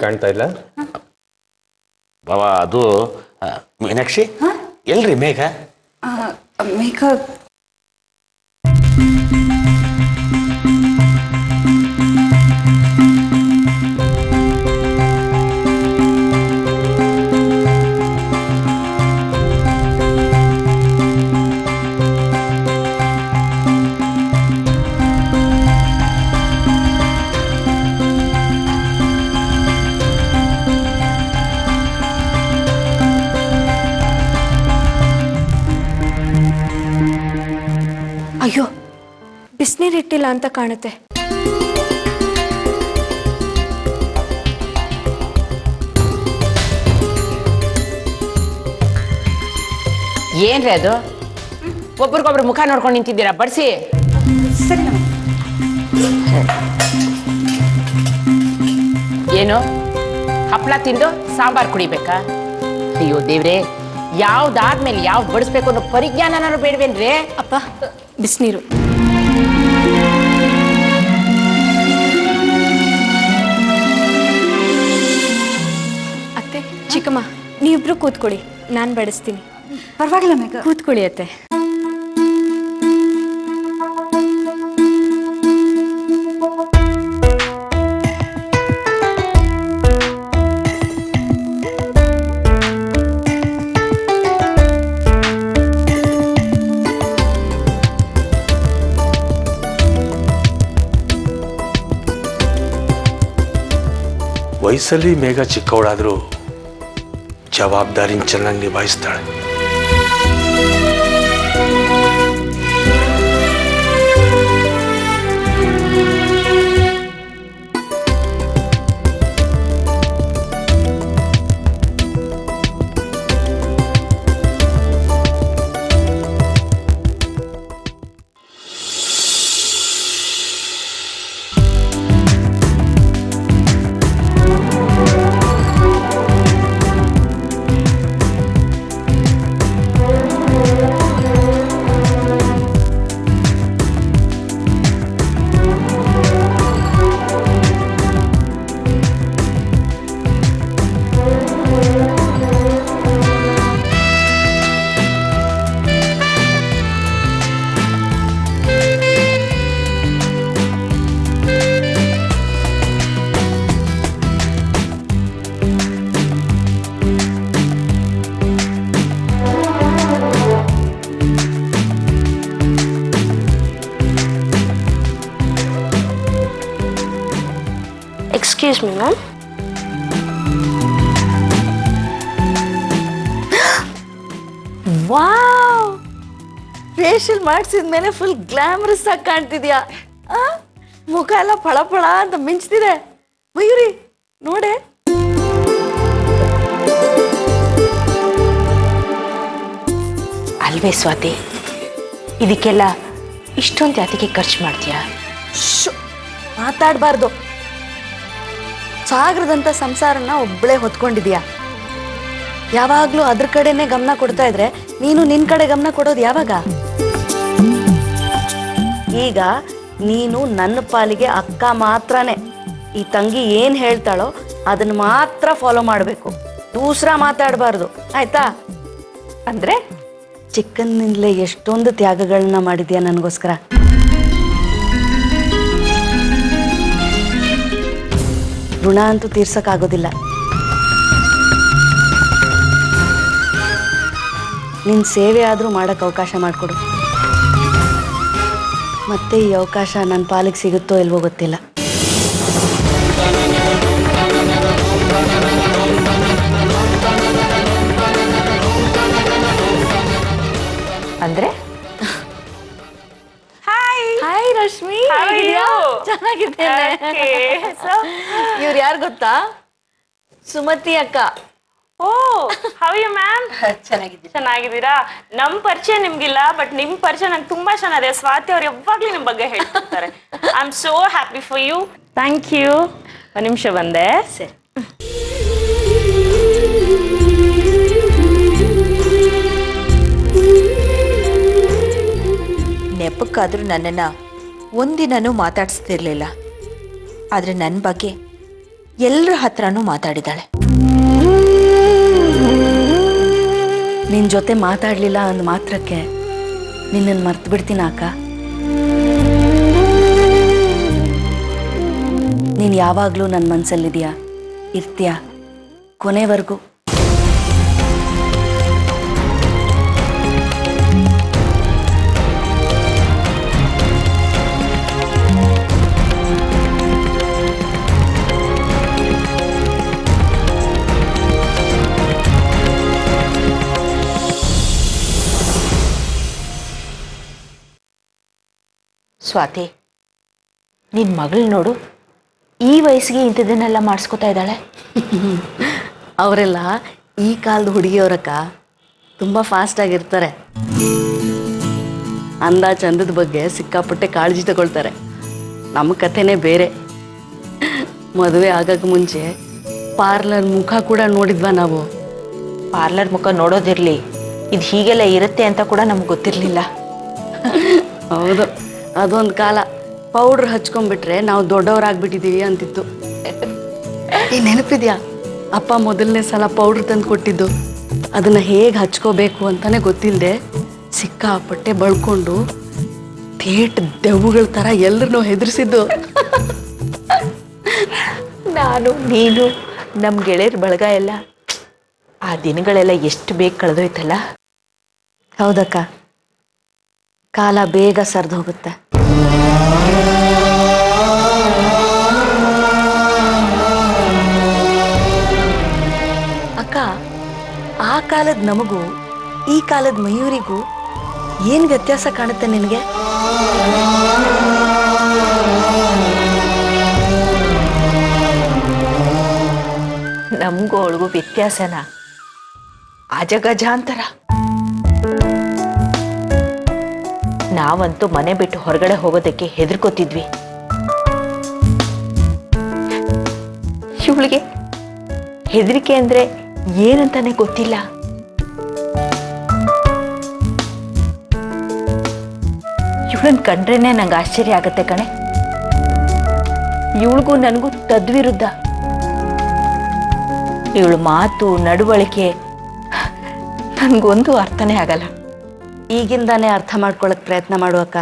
ಕಾಣ್ತಾ ಇಲ್ಲ ಬಾಬಾ ಅದು ಮೀನಾಕ್ಷಿ ಎಲ್ರಿ ಮೇಘ ಮೇಘ ಅಯ್ಯೋ ಬಿಸಿನೀರಿಟ್ಟಿಲ್ಲ ಅಂತ ಕಾಣುತ್ತೆ. ಏನ್ರಿ ಅದು ಒಬ್ರಿಗೊಬ್ರು ಮುಖ ನೋಡ್ಕೊಂಡು ನಿಂತಿದ್ದೀರಾ? ಬಡಿಸಿ. ಸರಿ. ಏನು ಹಪ್ಪಳ ತಿಂದು ಸಾಂಬಾರ್ ಕುಡಿಬೇಕಾ? ಅಯ್ಯೋ ದೇವ್ರೆ, ಯಾವ್ದಾದ್ಮೇಲೆ ಯಾವ್ದು ಬಡಿಸ್ಬೇಕು ಅನ್ನೋ ಪರಿಜ್ಞಾನನಾರು ಬೇಡವೇನ್ರಿ? ಅಪ್ಪ ಬಿಸಿನೀರು. ಅತ್ತೆ ಚಿಕ್ಕಮ್ಮ ನೀವಿಬ್ರು ಕೂತ್ಕೊಳ್ಳಿ, ನಾನು ಬಡಿಸ್ತೀನಿ. ಪರವಾಗಿಲ್ಲ ಮೇಘ, ಕೂತ್ಕೊಳ್ಳಿ ಅತ್ತೆ. ವಯಸ್ಸಲ್ಲಿ ಮೇಘ ಚಿಕ್ಕವಳಾದರೂ ಜವಾಬ್ದಾರಿನ ಚೆನ್ನಾಗಿ ನಿಭಾಯಿಸ್ತಾಳೆ. Excuse me, ma'am. Wow, facial ಮಾಡಿಸಿದ್ಮೇಲೆ ಫುಲ್ ಗ್ಲಾಮರಸ್ ಆಗಿ ಕಾಣ್ತಿದ್ಯಾ. ಮುಖ ಎಲ್ಲ ಫಳ ಫಳ ಅಂತ ಮಿಂಚ್ತಿದೆ. ಮಯೂರಿ ನೋಡೆ. ಅಲ್ವೇ ಸ್ವಾತಿ, ಇದಕ್ಕೆಲ್ಲ ಇಷ್ಟೊಂದು ಯಾತಿಗೆ ಖರ್ಚು ಮಾಡ್ತೀಯಾ? ಮಾತಾಡಬಾರ್ದು. ಸಾಗರದಂತ ಸಂಸಾರನ ಒಬ್ಬಳೇ ಹೊತ್ಕೊಂಡಿದ್ಯಾ. ಯಾವಾಗ್ಲೂ ಅದ್ರ ಕಡೆನೆ ಗಮನ ಕೊಡ್ತಾ ಇದ್ರೆ ನೀನು ನಿನ್ ಕಡೆ ಗಮನ ಕೊಡೋದು ಯಾವಾಗ? ಈಗ ನೀನು ನನ್ನ ಪಾಲಿಗೆ ಅಕ್ಕ ಮಾತ್ರನೇ. ಈ ತಂಗಿ ಏನ್ ಹೇಳ್ತಾಳೋ ಅದನ್ನ ಮಾತ್ರ ಫಾಲೋ ಮಾಡಬೇಕು, ದೂಸರ ಮಾತಾಡಬಾರ್ದು, ಆಯ್ತಾ? ಅಂದ್ರೆ ಚಿಕ್ಕಂದಿನಲ್ಲೇ ಎಷ್ಟೊಂದು ತ್ಯಾಗಗಳನ್ನ ಮಾಡಿದ್ಯಾ ನನಗೋಸ್ಕರ. ಋಣ ಅಂತೂ ತೀರ್ಸಕ್ಕಾಗೋದಿಲ್ಲ. ನಿನ್ನ ಸೇವೆ ಆದರೂ ಮಾಡೋಕ್ಕೆ ಅವಕಾಶ ಮಾಡಿಕೊಡು. ಮತ್ತೆ ಈ ಅವಕಾಶ ನನ್ನ ಪಾಲಿಗೆ ಸಿಗುತ್ತೋ ಇಲ್ವೋ ಗೊತ್ತಿಲ್ಲ. ಅಂದ್ರೆ ಹಾಯ್ ರಶ್ಮಿ, ಚೆನ್ನಾಗಿದ್ದೇನೆ. ಇವ್ರು ಯಾರು ಗೊತ್ತಾ? ಸುಮತಿ ಅಕ್ಕ. ಓ, ಹೌ ಯು ಮ್ಯಾಮ್? ಚೆನ್ನಾಗಿದ್ದೀರಾ? ನಮ್ ಪರಿಚಯ ನಿಮ್ಗಿಲ್ಲ, ಬಟ್ ನಿಮ್ ಪರಿಚಯ ನಂಗೆ ತುಂಬಾ ಚೆನ್ನಾಗಿದೆ. ಸ್ವಾತಿ ಅವ್ರು ಯಾವಾಗ್ಲೂ ನಿಮ್ ಬಗ್ಗೆ ಹೇಳ್ತಿರ್ತಾರೆ. I am so happy for you. Thank you. ಒಂದ್ ನಿಮಿಷ ಬಂದೆ. ಸರಿ. ನೆಪಕ್ಕಾದ್ರೂ ನನ್ನನ್ನು ಒಂದಿನೂ ಮಾತಾಡಿಸ್ತಿರ್ಲಿಲ್ಲ. ಆದರೆ ನನ್ನ ಬಗ್ಗೆ ಎಲ್ಲರ ಹತ್ರನೂ ಮಾತಾಡಿದಾಳೆ. ನಿನ್ನ ಜೊತೆ ಮಾತಾಡಲಿಲ್ಲ ಅಂದ ಮಾತ್ರಕ್ಕೆ ನಿನ್ನನ್ನು ಮರ್ತು ಬಿಡ್ತೀನ ಅಕ್ಕ. ನೀನು ಯಾವಾಗಲೂ ನನ್ನ ಮನಸ್ಸಲ್ಲಿದೆಯಾ, ಇರ್ತೀಯಾ ಕೊನೆವರೆಗೂ. ಸ್ವಾತಿ, ನಿನ್ನ ಮಗಳು ನೋಡು, ಈ ವಯಸ್ಸಿಗೆ ಇಂಥದನ್ನೆಲ್ಲ ಮಾಡಿಸ್ಕೊತಾ ಇದ್ದಾಳೆ. ಅವರೆಲ್ಲ ಈ ಕಾಲದ ಹುಡುಗಿಯವರಕ್ಕ ತುಂಬ ಫಾಸ್ಟಾಗಿರ್ತಾರೆ. ಅಂದ ಚಂದದ ಬಗ್ಗೆ ಸಿಕ್ಕಾಪಟ್ಟೆ ಕಾಳಜಿ ತಗೊಳ್ತಾರೆ. ನಮ್ಮ ಕಥೆನೇ ಬೇರೆ. ಮದುವೆ ಆಗಕ್ಕೆ ಮುಂಚೆ ಪಾರ್ಲರ್ ಮುಖ ಕೂಡ ನೋಡಿದ್ವಾ ನಾವು. ಪಾರ್ಲರ್ ಮುಖ ನೋಡೋದಿರಲಿ, ಇದು ಹೀಗೆಲ್ಲ ಇರುತ್ತೆ ಅಂತ ಕೂಡ ನಮ್ಗೆ ಗೊತ್ತಿರಲಿಲ್ಲ. ಹೌದು, ಅದೊಂದು ಕಾಲ. ಪೌಡ್ರ್ ಹಚ್ಕೊಂಡ್ಬಿಟ್ರೆ ನಾವು ದೊಡ್ಡವರಾಗ್ಬಿಟ್ಟಿದ್ದೀವಿ ಅಂತಿತ್ತು. ಈ ನೆನಪಿದ್ಯಾ, ಅಪ್ಪ ಮೊದಲನೇ ಸಲ ಪೌಡ್ರ್ ತಂದು ಕೊಟ್ಟಿದ್ದು. ಅದನ್ನು ಹೇಗೆ ಹಚ್ಕೋಬೇಕು ಅಂತಲೇ ಗೊತ್ತಿಲ್ಲದೆ ಸಿಕ್ಕಾಪಟ್ಟೆ ಬಳ್ಕೊಂಡು ಥೇಟ್ ದೆವ್ವಗಳ ಥರ ಎಲ್ಲರನ್ನೂ ಹೆದರಿಸಿದ್ದು. ನಾನು, ನೀನು, ನಮ್ಮ ಗೆಳೆಯರ ಬಳಗ ಎಲ್ಲ ಆ ದಿನಗಳೆಲ್ಲ ಎಷ್ಟು ಬೇಗ ಕಳೆದೋಯ್ತಲ್ಲ. ಹೌದಕ್ಕ, ಕಾಲ ಬೇಗ ಸರಿದು ಹೋಗುತ್ತೆ. ಅಕ್ಕ, ಆ ಕಾಲದ ನಮಗೂ ಈ ಕಾಲದ ಮಯೂರಿಗೂ ಏನು ವ್ಯತ್ಯಾಸ ಕಾಣುತ್ತೆ ನಿನಗೆ? ನಮಗೂ ಅವಳಿಗೂ ವ್ಯತ್ಯಾಸನ ಅಜಗಜಾಂತರ. ನಾವಂತೂ ಮನೆ ಬಿಟ್ಟು ಹೊರಗಡೆ ಹೋಗೋದಕ್ಕೆ ಹೆದರ್ಕೋತಿದ್ವಿ. ಇವಳಿಗೆ ಹೆದರಿಕೆ ಅಂದ್ರೆ ಏನಂತಾನೆ ಗೊತ್ತಿಲ್ಲ. ಇವಳನ್ನ ಕಂಡ್ರೇನೆ ನಂಗೆ ಆಶ್ಚರ್ಯ ಆಗತ್ತೆ ಕಣೆ. ಇವಳಿಗೂ ನನಗೂ ತದ್ವಿರುದ್ಧ. ಇವಳು ಮಾತು, ನಡವಳಿಕೆ ನನಗೊಂದು ಅರ್ಥನೇ ಆಗಲ್ಲ. ಈಗಿಂದಾನೇ ಅರ್ಥ ಮಾಡ್ಕೊಳ್ಳೋಕೆ ಪ್ರಯತ್ನ ಮಾಡುವಕ್ಕ,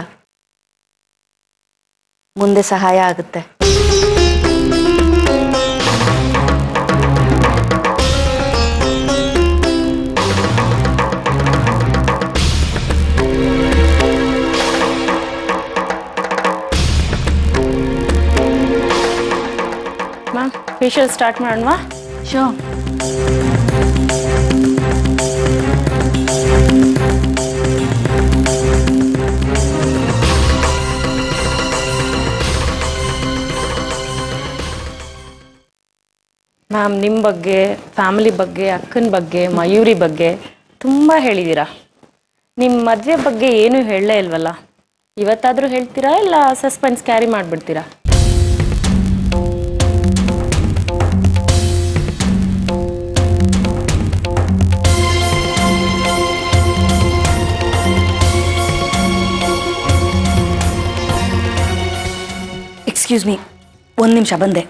ಮುಂದೆ ಸಹಾಯ ಆಗುತ್ತೆ. ಮ್ಯಾಮ್, ಫೇಶಿಯಲ್ ಸ್ಟಾರ್ಟ್ ಮಾಡೋಣವಾ? ಶೋ, ಮ್ಯಾಮ್, ನಿಮ್ಮ ಬಗ್ಗೆ, ಫ್ಯಾಮಿಲಿ ಬಗ್ಗೆ, ಅಕ್ಕನ ಬಗ್ಗೆ, ಮಯೂರಿ ಬಗ್ಗೆ ತುಂಬ ಹೇಳಿದ್ದೀರಾ. ನಿಮ್ಮ ಮದುವೆ ಬಗ್ಗೆ ಏನೂ ಹೇಳಲೇ ಇಲ್ವಲ್ಲ. ಇವತ್ತಾದರೂ ಹೇಳ್ತೀರಾ ಇಲ್ಲ ಸಸ್ಪೆನ್ಸ್ ಕ್ಯಾರಿ ಮಾಡಿಬಿಡ್ತೀರಾ? ಎಕ್ಸ್ಕ್ಯೂಸ್ ಮೀ, ಒಂದು ನಿಮಿಷ ಬಂದೆ.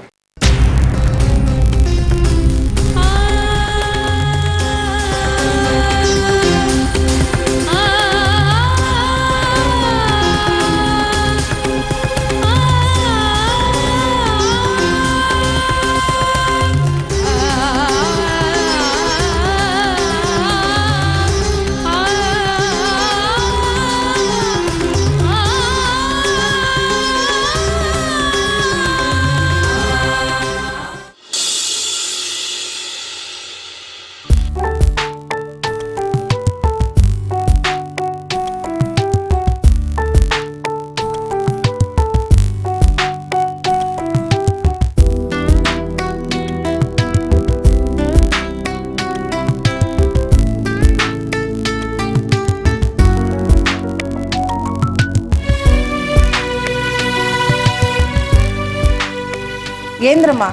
ಏನ್ರಮ್ಮ,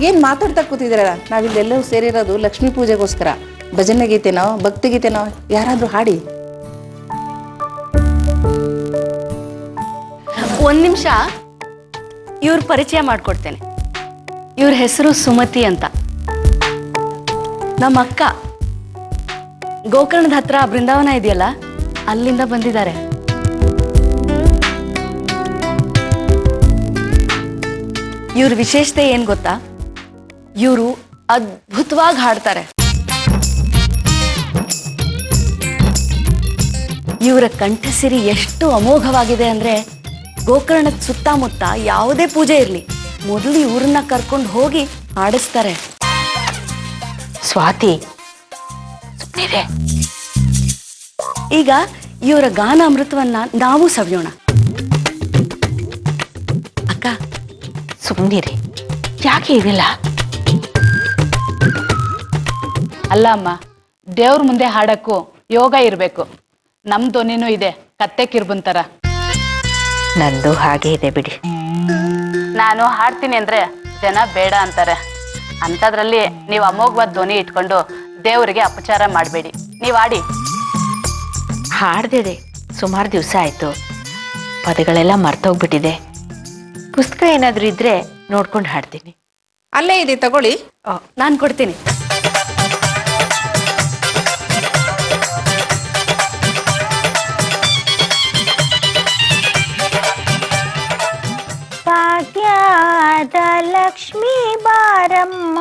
ಏನು ಮಾತಾಡ್ತಾ ಕೂತಿದ್ದೀರ? ನಾವಿಲ್ಲೆಲ್ಲರೂ ಸೇರಿರೋದು ಲಕ್ಷ್ಮೀ ಪೂಜೆಗೋಸ್ಕರ. ಭಜನೆ ಗೀತೆನೋ ಭಕ್ತಿ ಗೀತೆನೋ ಯಾರಾದರೂ ಹಾಡಿ. ಒಂದು ನಿಮಿಷ, ಇವ್ರ ಪರಿಚಯ ಮಾಡಿಕೊಡ್ತೇನೆ. ಇವ್ರ ಹೆಸರು ಸುಮತಿ ಅಂತ. ನಮ್ಮ ಅಕ್ಕ. ಗೋಕರ್ಣದ ಹತ್ರ ಬೃಂದಾವನ ಇದೆಯಲ್ಲ, ಅಲ್ಲಿಂದ ಬಂದಿದ್ದಾರೆ. ಇವ್ರ ವಿಶೇಷತೆ ಏನ್ ಗೊತ್ತಾ? ಇವರು ಅದ್ಭುತವಾಗಿ ಹಾಡ್ತಾರೆ. ಇವರ ಕಂಠಸಿರಿ ಎಷ್ಟು ಅಮೋಘವಾಗಿದೆ ಅಂದ್ರೆ, ಗೋಕರ್ಣದ ಸುತ್ತಮುತ್ತ ಯಾವುದೇ ಪೂಜೆ ಇರಲಿ, ಮೊದಲು ಇವ್ರನ್ನ ಕರ್ಕೊಂಡು ಹೋಗಿ ಹಾಡಿಸ್ತಾರೆ. ಸ್ವಾತಿ, ಈಗ ಇವರ ಗಾನ ಅಮೃತವನ್ನ ನಾವು ಸವಿಯೋಣ. ಅಕ್ಕ, ಸುಮ್ಮನಿರಿ, ಯಾಕೆ ಇವೆಲ್ಲ? ಅಲ್ಲ ಅಮ್ಮ, ದೇವ್ರ ಮುಂದೆ ಹಾಡಕ್ಕೂ ಯೋಗ ಇರಬೇಕು. ನಮ್ ಧ್ವನಿನೂ ಇದೆ ಕತ್ತೆ ಕಿರ್ಬಂತರ. ನಂದು ಹಾಗೆ ಇದೆ ಬಿಡಿ. ನಾನು ಹಾಡ್ತೀನಿ ಅಂದ್ರೆ ಜನ ಬೇಡ ಅಂತಾರೆ. ಅಂಥದ್ರಲ್ಲಿ ನೀವು ಅಮೋಘವಾದ ಧ್ವನಿ ಇಟ್ಕೊಂಡು ದೇವರಿಗೆ ಅಪಚಾರ ಮಾಡಬೇಡಿ. ನೀವು ಆಡಿ. ಹಾಡ್ದಿದೆ ಸುಮಾರು ದಿವಸ ಆಯ್ತು, ಪದಗಳೆಲ್ಲ ಮರ್ತೋಗ್ಬಿಟ್ಟಿದೆ. ಪುಸ್ತಕ ಏನಾದರೂ ಇದ್ರೆ ನೋಡ್ಕೊಂಡು ಹಾಡ್ತೀನಿ. ಅಲ್ಲೇ ಇದೆ, ತಗೊಳ್ಳಿ. ನಾನು ಕೊಡ್ತೀನಿ. ಭಾಗ್ಯದ ಲಕ್ಷ್ಮೀ ಬಾರಮ್ಮ,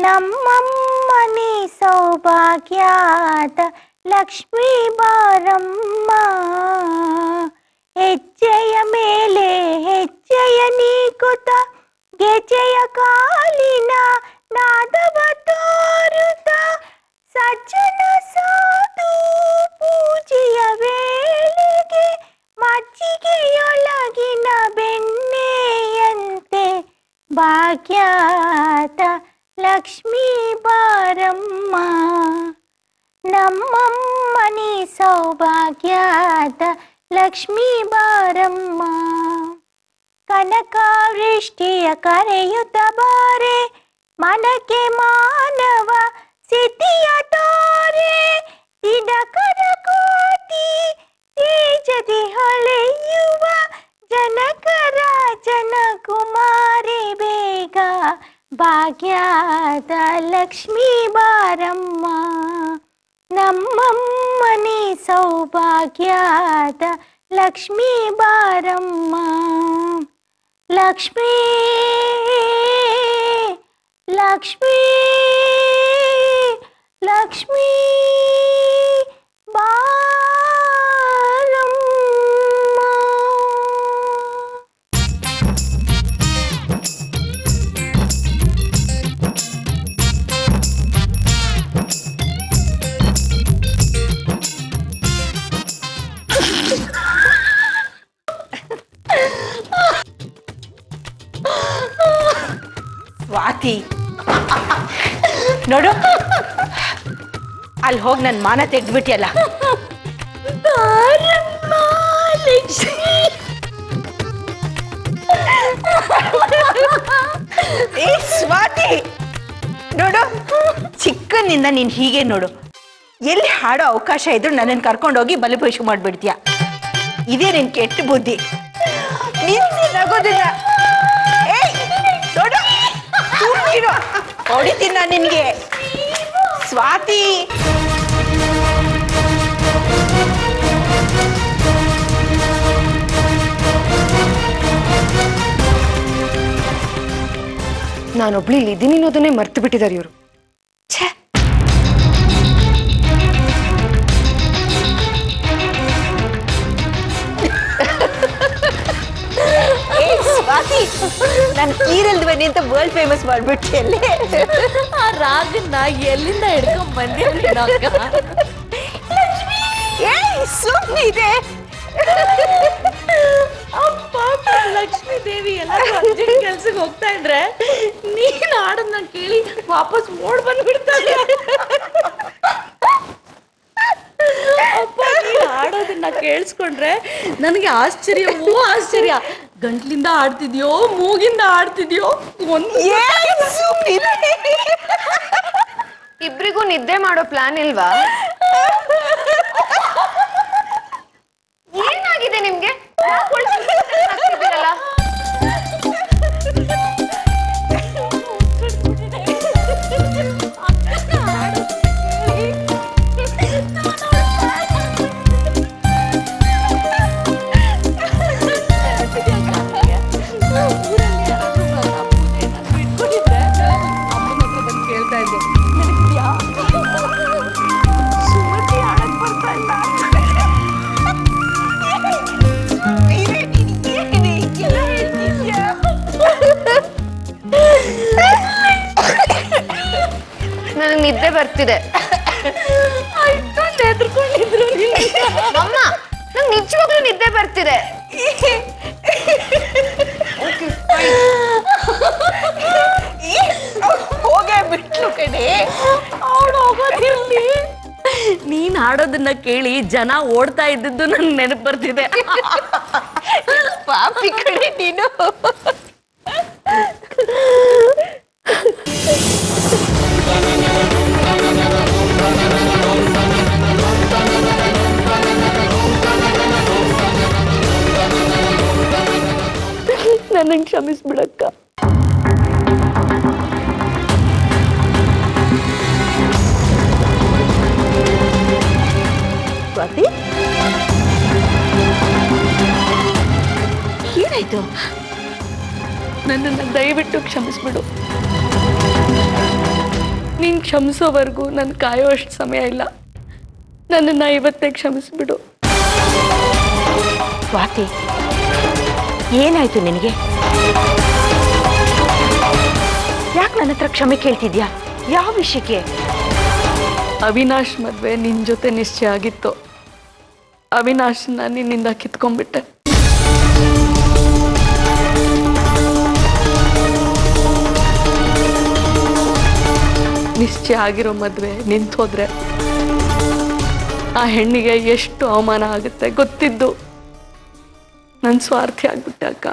ನಮ್ಮಮ್ಮನಿ ಸೌಭಾಗ್ಯದ ಲಕ್ಷ್ಮೀ ಬಾರಮ್ಮ. ಹೆಜ್ಜೆಯ ಮೇಲೆ ಹೆಜ್ಜೆಯ ನೀಕುತ ಗೆಜೆಯ ಕಾಲಿನ ನಾದವ ತೋರುತ, ಸಜ್ಜನ ಸಾಧು ಪೂಜೆಯ ವೇಳೆಗೆ ಮಜ್ಜಿಗೆಯೊಳಗಿನ ಬೆಣ್ಣೆಯಂತೆ ಭಾಗ್ಯದ ಲಕ್ಷ್ಮೀ ಬಾರಮ್ಮ. ನಮ್ಮಮ್ಮನಿ ಸೌಭಾಗ್ಯದ ಲಕ್ಷ್ಮೀ ಬಾರಮ್ಮ. ಕನಕವೃಷ್ಟಿಯ ಕರೆಯುತ್ತ ಬಾರೆ, ಮನಕ್ಕೆ ಮಾನವ ಸಿದ್ಧಿಯ ತೋರೆ. ದಿನಕರ ಕೋಟಿ ತೇಜದಿ ಹೊಳೆಯುವ ಜನಕರ ಜನಕುಮಾರಿ ಬೇಗ, ಭಾಗ್ಯದ ಲಕ್ಷ್ಮೀ ಬಾರಮ್ಮ. ನಮ್ಮಮ್ಮನಿ ಸೌಭಾಗ್ಯದ ಲಕ್ಷ್ಮೀ ಬಾರಮ್ಮ. ಲಕ್ಷ್ಮೀ ಲಕ್ಷ್ಮೀ ಲಕ್ಷ್ಮೀ ಸ್ವಾತಿ, ನೋಡು, ಅಲ್ಲಿ ಹೋಗಿ ನನ್ನ ಮಾನ ತೆಗೆದ್ಬಿಟ್ಟಿಯಲ್ಲ. ಏ ಸ್ವಾತಿ, ನೋಡು, ಚಿಕ್ಕನಿಂದ ನೀನ್ ಹೀಗೆ ನೋಡು. ಎಲ್ಲಿ ಹಾಡೋ ಅವಕಾಶ ಇದ್ರು ನನ್ನನ್ನು ಕರ್ಕೊಂಡೋಗಿ ಬಲಿಪಶು ಮಾಡ್ಬಿಡ್ತೀಯ. ಇದೇ ನಿನ್ ಕೆಟ್ಟ ಬುದ್ಧಿ. ನಗೋದಿಲ್ಲ. ಏಯ್ ನೋಡು, ಹೊಡಿತೀನಿ ನಾನು ನಿನ್ಗೆ. ಸ್ವಾತಿ, ನಾನೊಬ್ಳು ಇಲ್ಲಿ ಇದ್ದೀನಿ ಅನ್ನೋದನ್ನೇ ಮರ್ತು ಬಿಟ್ಟಿದ್ದಾರೆ ಇವರು. ಸ್ವಾತಿ, ನಾನು ಕೀರಲ್ದ್ವನಿ ಅಂತ ವರ್ಲ್ಡ್ ಫೇಮಸ್ ಮಾಡ್ಬಿಟ್ಟಿಯಲ್ಲೇ. ಆ ರಾಗನ್ನ ಎಲ್ಲಿಂದ ಹಿಡ್ಕೊಂಡ್ ಬಂದಿರಲಿ. ಸುಮ್ಮನೆ ಇದೆ. ಅಪ್ಪ, ಲಕ್ಷ್ಮೀ ದೇವಿ ಎಲ್ಲ ಅರ್ಜೆಂಟ್ ಕೆಲ್ಸಕ್ಕೆ ಹೋಗ್ತಾ ಇದ್ರೆ ನೀನ್ ಹಾಡೋದನ್ನ ಕೇಳಿ ವಾಪಸ್ ಓಡ್ ಬಂದ್ಬಿಡ್ತಾರೆ. ಅಪ್ಪ, ನೀನ್ ಹಾಡೋದನ್ನ ಕೇಳಿಸ್ಕೊಂಡ್ರೆ ನನಗೆ ಆಶ್ಚರ್ಯವೋ ಆಶ್ಚರ್ಯ. ಗಂಟ್ಲಿಂದ ಆಡ್ತಿದ್ಯೋ, ಮೂಗಿಂದ ಆಡ್ತಿದ್ಯೋ, ಇಬ್ರಿಗೂ ನಿದ್ದೆ ಮಾಡೋ ಪ್ಲಾನ್ ಇಲ್ವಾ? ಏನಾಗಿದೆ ನಿಮ್ಗೆ? ನಿದ್ದೆ ಬರ್ತಿದೆ. ಹೆದರ್ಕೊಂಡಿದ್ರು ಅಮ್ಮ ನಂಗೆ ನಿಜವಾಗ್ಲೂ ನಿದ್ದೆ ಬರ್ತಿದೆ. ಹೋಗೇ ಬಿಟ್ಲು ಕಡೆ ಅವಳು ಹೋಗೋದಿರ್ಲಿ. ನೀನ್ ಹಾಡೋದನ್ನ ಕೇಳಿ ಜನ ಓಡ್ತಾ ಇದ್ದದ್ದು ನನ್ಗೆ ನೆನಪು ಬರ್ತಿದೆ. ಪಾಪಿ ಕಡೆ ನೀನು. ನನಗೆ ಕ್ಷಮಿಸ್ಬಿಡಕ್ಕ. ಸ್ವಾತಿ ಏನಾಯ್ತು? ನನ್ನನ್ನು ದಯವಿಟ್ಟು ಕ್ಷಮಿಸ್ಬಿಡು. ನೀನ್ ಕ್ಷಮಿಸೋವರೆಗೂ ನನ್ ಕಾಯೋ ಅಷ್ಟು ಸಮಯ ಇಲ್ಲ. ನನ್ನನ್ನು ಇವತ್ತೇ ಕ್ಷಮಿಸ್ಬಿಡು. ಸ್ವಾತಿ ಏನಾಯ್ತು ನಿನಗೆ? ಯಾಕೆ ನನ್ನ ಹತ್ರ ಕ್ಷಮೆ ಕೇಳ್ತಿದ್ಯಾ? ಯಾವ ವಿಷಯಕ್ಕೆ? ಅವಿನಾಶ್ ಮದ್ವೆ ನಿನ್ ಜೊತೆ ನಿಶ್ಚಯ ಆಗಿತ್ತು. ಅವಿನಾಶ್ನ ನಿನ್ನಿಂದ ಕಿತ್ಕೊಂಡ್ಬಿಟ್ಟೆ. ನಿಶ್ಚಯ ಆಗಿರೋ ಮದ್ವೆ ನಿಂತು ಹೋದ್ರೆ ಆ ಹೆಣ್ಣಿಗೆ ಎಷ್ಟು ಅವಮಾನ ಆಗುತ್ತೆ ಗೊತ್ತಿದ್ದು ನನ್ನ ಸ್ವಾರ್ಥಿ ಆಗ್ಬಿಟ್ಟೆ ಅಕ್ಕ.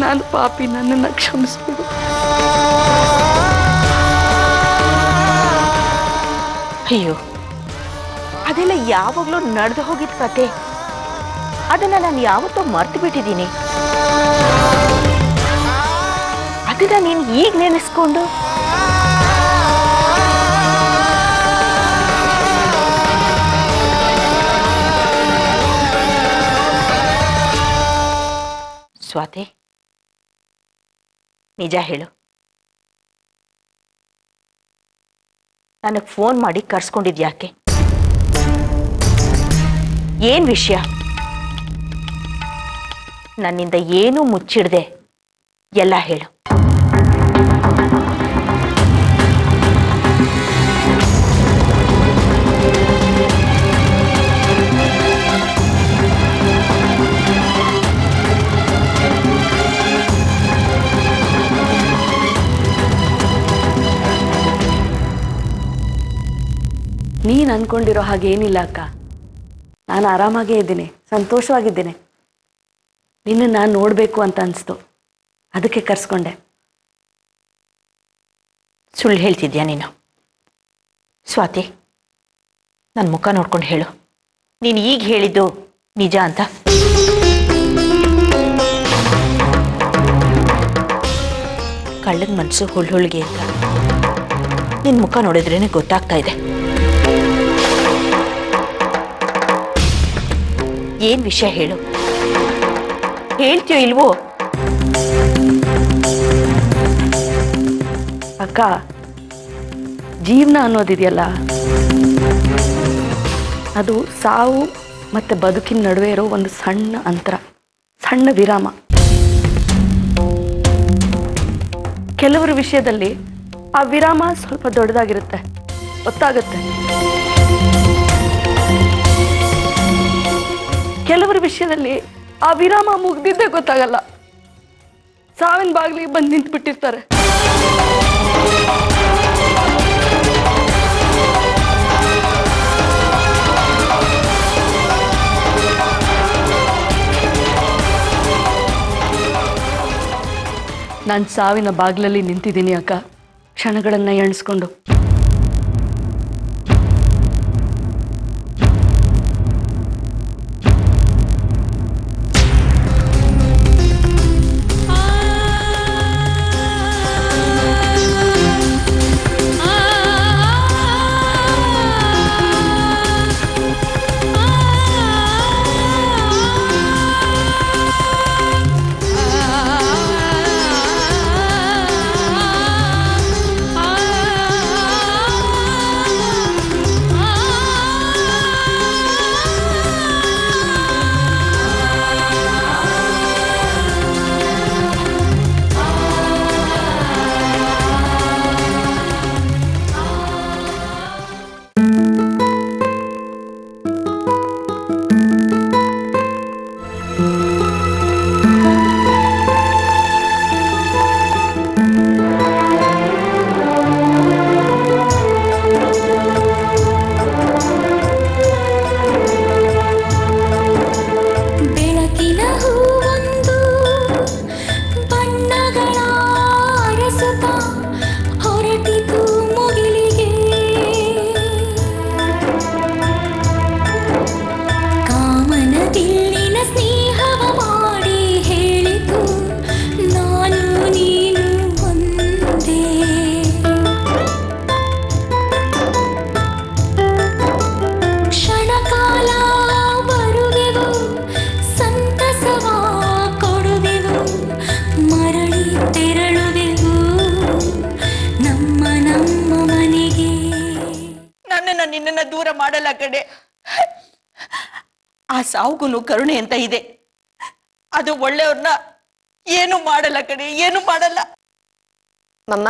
ನಾನು ಪಾಪಿ, ನನ್ನನ್ನು ಕ್ಷಮಿಸ್ಬಿಡು. ಅಯ್ಯೋ, ಅದೆಲ್ಲ ಯಾವಾಗಲೂ ನಡೆದು ಹೋಗಿದ್ ಕತೆ. ಅದನ್ನ ನಾನು ಯಾವತ್ತೋ ಮರ್ತು ಬಿಟ್ಟಿದ್ದೀನಿ. ಅದನ್ನ ನೀನು ಈಗ ನೆನೆಸ್ಕೊಂಡು ಸ್ವಾತಿ, ನಿಜ ಹೇಳು. ನನಗೆ ಫೋನ್ ಮಾಡಿ ಕರ್ಸ್ಕೊಂಡಿದ್ಯಾಕೆ? ಏನ್ ವಿಷಯ? ನನ್ನಿಂದ ಏನೂ ಮುಚ್ಚಿಡ್ದೆ ಎಲ್ಲ ಹೇಳು. ನೀನು ಅನ್ಕೊಂಡಿರೋ ಹಾಗೆ ಏನಿಲ್ಲ ಅಕ್ಕ. ನಾನು ಆರಾಮಾಗೇ ಇದ್ದೀನಿ, ಸಂತೋಷವಾಗಿದ್ದೇನೆ. ನಿನ್ನ ನಾನು ನೋಡಬೇಕು ಅಂತ ಅನಿಸ್ತು, ಅದಕ್ಕೆ ಕರ್ಸ್ಕೊಂಡೆ. ಸುಳ್ಳು ಹೇಳ್ತಿದ್ಯಾ ನೀನು? ಸ್ವಾತಿ, ನನ್ನ ಮುಖ ನೋಡ್ಕೊಂಡು ಹೇಳು, ನೀನು ಈಗ ಹೇಳಿದ್ದು ನಿಜ ಅಂತ. ಕಳ್ಳನ ಮನಸ್ಸು ಹುಳ್ಳುಳ್ಗೆ ಅಂತ ನಿನ್ನ ಮುಖ ನೋಡಿದ್ರೇನೆ ಗೊತ್ತಾಗ್ತಾ ಇದೆ. ಏನ್ ವಿಷಯ ಹೇಳು, ಹೇಳ್ತೀಯೋ ಇಲ್ವೋ? ಅಕ್ಕ, ಜೀವನ ಅನ್ನೋದಿದೆಯಲ್ಲ, ಅದು ಸಾವು ಮತ್ತು ಬದುಕಿನ ನಡುವೆ ಇರೋ ಒಂದು ಸಣ್ಣ ಅಂತರ, ಸಣ್ಣ ವಿರಾಮ. ಕೆಲವರ ವಿಷಯದಲ್ಲಿ ಆ ವಿರಾಮ ಸ್ವಲ್ಪ ದೊಡ್ಡದಾಗಿರುತ್ತೆ, ಗೊತ್ತಾಗುತ್ತೆ. ಕೆಲವರ ವಿಷಯದಲ್ಲಿ ಆ ವಿರಾಮ ಮುಗ್ದಿದ್ದೇ ಗೊತ್ತಾಗಲ್ಲ, ಸಾವಿನ ಬಾಗಿಲಿಗೆ ಬಂದು ನಿಂತು ಬಿಟ್ಟಿರ್ತಾರೆ. ನಾನು ಸಾವಿನ ಬಾಗಿಲಲ್ಲಿ ನಿಂತಿದ್ದೀನಿ ಅಕ್ಕ, ಕ್ಷಣಗಳನ್ನ ಎಣಿಸ್ಕೊಂಡು. ಮಾಡಲ್ಲ ಕಡೆ. ಆ ಸಾವುಗೂ ಕರುಣೆ ಅಂತ ಇದೆ. ಅದು ಒಳ್ಳೆಯವ್ರನ್ನ ಏನು ಮಾಡಲ್ಲ ಕಡೆ, ಏನು ಮಾಡಲ್ಲ. ಮಮ್ಮ